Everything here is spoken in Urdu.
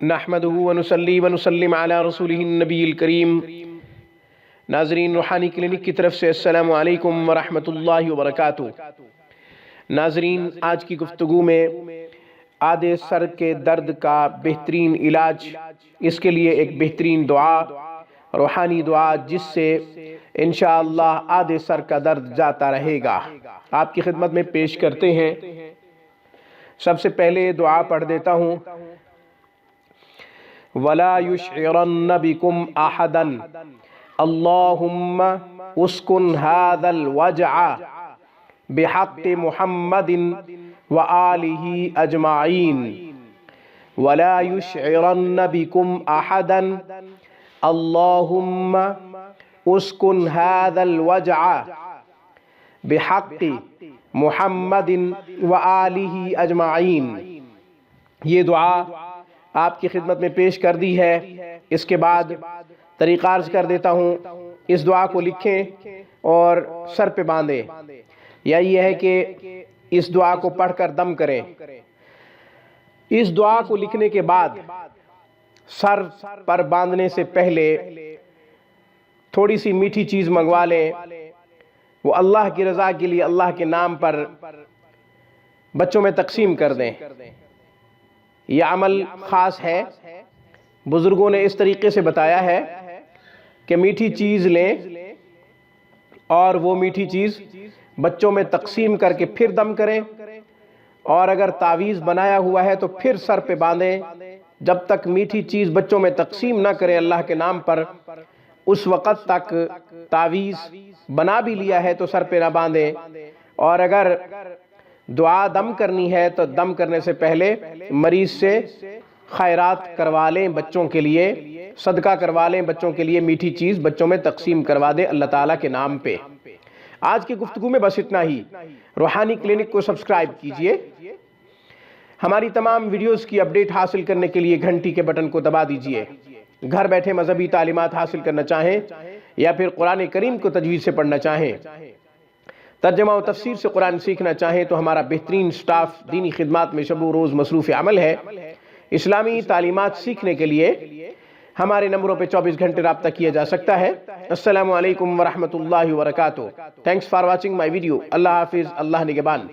نحمدہ ونصلی ونسلم علی رسولہ النبی الکریم۔ ناظرین، روحانی کلینک کی طرف سے السلام علیکم ورحمۃ اللہ وبرکاتہ۔ ناظرین، آج کی گفتگو میں آدھے سر کے درد کا بہترین علاج، اس کے لیے ایک بہترین دعا، روحانی دعا، جس سے انشاءاللہ آدھے سر کا درد جاتا رہے گا، آپ کی خدمت میں پیش کرتے ہیں۔ سب سے پہلے دعا پڑھ دیتا ہوں۔ وَلَا يُشْعِرَنَّ بِكُمْ أَحَدًا اللہم اسکن هذا الوجع بحق محمد وآلہ اجمعین ولا يشعرن بكم احدا اللہم اسکن هذا الوجع بحق محمد وآلہ اجمعین۔ یہ دعا آپ کی خدمت میں پیش کر دی ہے۔ اس کے بعد طریقہ عرض کر دیتا ہوں۔ اس دعا کو لکھیں اور سر پہ باندھیں، یا یہ ہے کہ اس دعا کو پڑھ کر دم کریں۔ اس دعا کو لکھنے کے بعد سر پر باندھنے سے پہلے تھوڑی سی میٹھی چیز منگوا لیں، وہ اللہ کی رضا کے لیے اللہ کے نام پر بچوں میں تقسیم کر دیں۔ یہ عمل خاص ہے، بزرگوں نے اس طریقے سے بتایا ہے کہ میٹھی چیز لیں اور وہ میٹھی چیز بچوں میں تقسیم کر کے پھر دم کریں، اور اگر تعویذ بنایا ہوا ہے تو پھر سر پہ باندھیں۔ جب تک میٹھی چیز بچوں میں تقسیم نہ کریں اللہ کے نام پر، اس وقت تک تعویذ بنا بھی لیا ہے تو سر پہ نہ باندھیں۔ اور اگر دعا دم کرنی ہے تو دم کرنے سے پہلے مریض سے خیرات کروا لیں، بچوں کے لیے صدقہ کروا لیں، بچوں کے لیے میٹھی چیز بچوں میں تقسیم کروا دیں اللہ تعالیٰ کے نام پہ۔ آج کی گفتگو میں بس اتنا ہی۔ روحانی کلینک کو سبسکرائب کیجئے۔ ہماری تمام ویڈیوز کی اپڈیٹ حاصل کرنے کے لیے گھنٹی کے بٹن کو دبا دیجئے۔ گھر بیٹھے مذہبی تعلیمات حاصل کرنا چاہیں یا پھر قرآن کریم کو تجوید سے پڑھنا چاہیں، ترجمہ و تفسیر سے قرآن سیکھنا چاہیں، تو ہمارا بہترین سٹاف دینی خدمات میں شب و روز مصروف عمل ہے۔ اسلامی تعلیمات سیکھنے کے لیے ہمارے نمبروں پہ 24 گھنٹے رابطہ کیا جا سکتا ہے۔ السلام علیکم ورحمۃ اللہ وبرکاتہ۔ Thanks for watching my video. اللہ حافظ، اللہ نگہبان۔